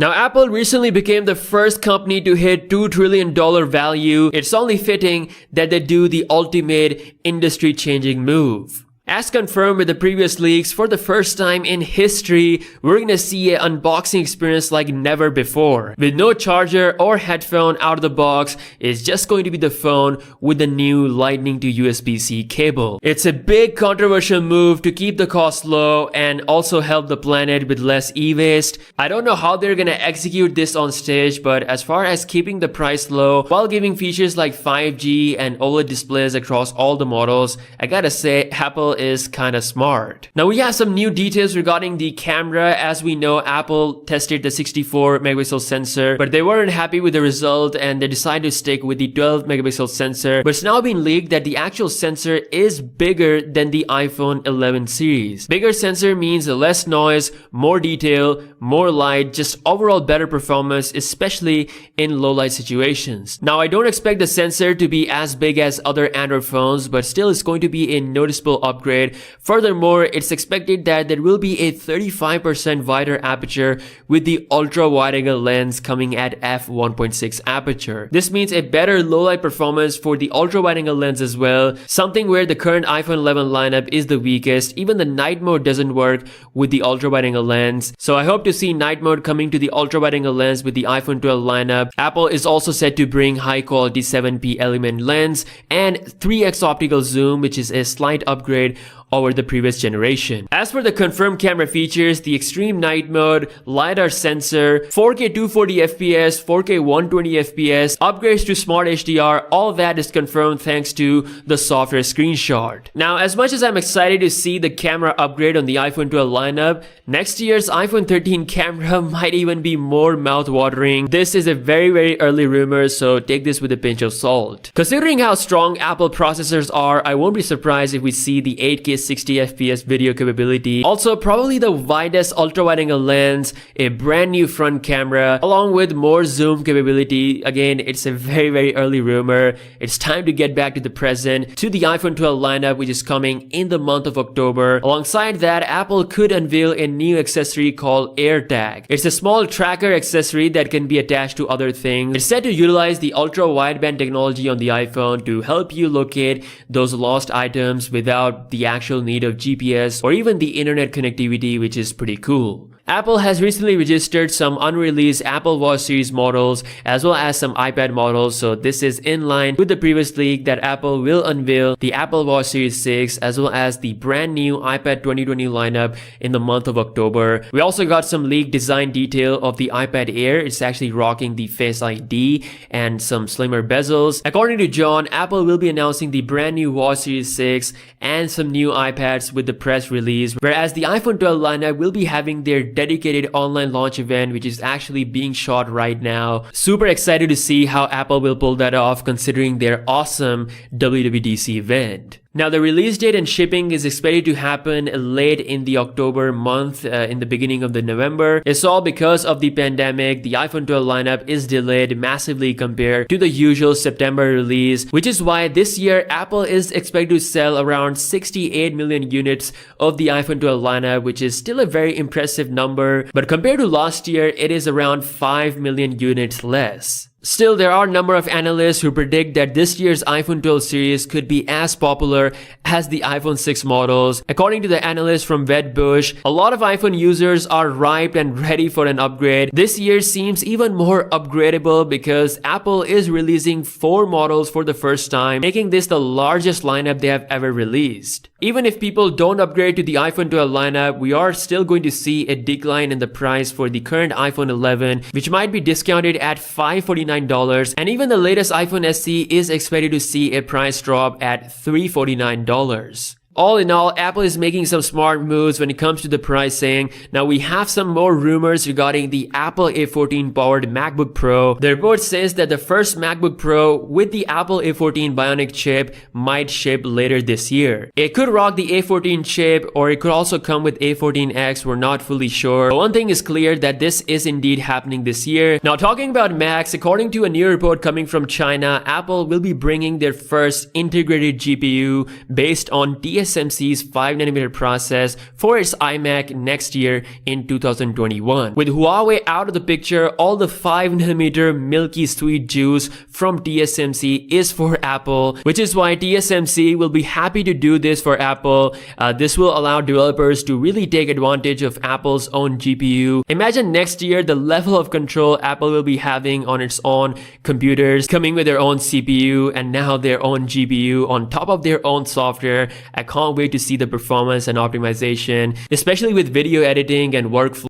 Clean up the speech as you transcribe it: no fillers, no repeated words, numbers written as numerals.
Now, Apple recently became the first company to hit $2 trillion value. It's only fitting that they do the ultimate industry-changing move. As confirmed with the previous leaks, for the first time in history, we're gonna see an unboxing experience like never before. With no charger or headphone out of the box, it's just going to be the phone with the new Lightning to USB-C cable. It's a big controversial move to keep the cost low and also help the planet with less e-waste. I don't know how they're gonna execute this on stage, but as far as keeping the price low while giving features like 5G and OLED displays across all the models, I gotta say, Apple is kinda smart. Now we have some new details regarding the camera. As we know, Apple tested the 64 megapixel sensor, but they weren't happy with the result and they decided to stick with the 12 megapixel sensor. But it's now been leaked that the actual sensor is bigger than the iPhone 11 series. Bigger sensor means less noise, more detail, more light, just overall better performance, especially in low light situations. Now I don't expect the sensor to be as big as other Android phones, but still it's going to be a noticeable upgrade. Furthermore, it's expected that there will be a 35% wider aperture with the ultra wide angle lens coming at f1.6 aperture. This means a better low light performance for the ultra wide angle lens as well, something where the current iPhone 11 lineup is the weakest. Even the night mode doesn't work with the ultra wide angle lens. So I hope to see night mode coming to the ultra wide angle lens with the iPhone 12 lineup. Apple is also set to bring high quality 7p element lens and 3x optical zoom, which is a slight upgrade over the previous generation. As for the confirmed camera features, the extreme night mode, LiDAR sensor, 4K 240fps, 4K 120fps, upgrades to Smart HDR, all that is confirmed thanks to the software screenshot. Now, as much as I'm excited to see the camera upgrade on the iPhone 12 lineup, next year's iPhone 13 camera might even be more mouth-watering. This is a very early rumor, so take this with a pinch of salt. Considering how strong Apple processors are, I won't be surprised if we see the 8K 60fps video capability. Also, probably the widest ultra-wide angle lens, a brand new front camera, along with more zoom capability. Again, it's a very early rumor. It's time to get back to the present, to the iPhone 12 lineup, which is coming in the month of October. Alongside that, Apple could unveil a new accessory called AirTag. It's a small tracker accessory that can be attached to other things. It's said to utilize the ultra-wideband technology on the iPhone to help you locate those lost items without the actual need of GPS or even the internet connectivity, which is pretty cool. Apple has recently registered some unreleased Apple Watch series models as well as some iPad models, so this is in line with the previous leak that Apple will unveil the Apple Watch Series 6 as well as the brand new iPad 2020 lineup in the month of October. We also got some leaked design detail of the iPad Air. It's actually rocking the Face ID and some slimmer bezels. According to John, Apple will be announcing the brand new Watch Series 6 and some new iPads with the press release, whereas the iPhone 12 lineup will be having their dedicated online launch event, which is actually being shot right now. Super excited to see how Apple will pull that off considering their awesome WWDC event. Now, the release date and shipping is expected to happen late in the October month, in the beginning of the November. It's all because of the pandemic. The iPhone 12 lineup is delayed massively compared to the usual September release, which is why this year Apple is expected to sell around 68 million units of the iPhone 12 lineup, which is still a very impressive number. But compared to last year, it is around 5 million units less. Still, there are a number of analysts who predict that this year's iPhone 12 series could be as popular as the iPhone 6 models. According to the analyst from Wedbush, a lot of iPhone users are ripe and ready for an upgrade. This year seems even more upgradable because Apple is releasing 4 models for the first time, making this the largest lineup they have ever released. Even if people don't upgrade to the iPhone 12 lineup, we are still going to see a decline in the price for the current iPhone 11, which might be discounted at $549, and even the latest iPhone SE is expected to see a price drop at $349. All in all, Apple is making some smart moves when it comes to the pricing. Now, we have some more rumors regarding the Apple A14 powered MacBook Pro. The report says that the first MacBook Pro with the Apple A14 Bionic chip might ship later this year. It could rock the A14 chip, or it could also come with A14X. We're not fully sure. But one thing is clear, that this is indeed happening this year. Now, talking about Macs, according to a new report coming from China, Apple will be bringing their first integrated GPU based on TSMC TSMC's 5nm process for its iMac next year in 2021. With Huawei out of the picture, all the 5nm milky sweet juice from TSMC is for Apple, which is why TSMC will be happy to do this for Apple. This will allow developers to really take advantage of Apple's own GPU. Imagine next year the level of control Apple will be having on its own computers, coming with their own CPU and now their own GPU on top of their own software. I can't wait to see the performance and optimization, especially with video editing and workflow.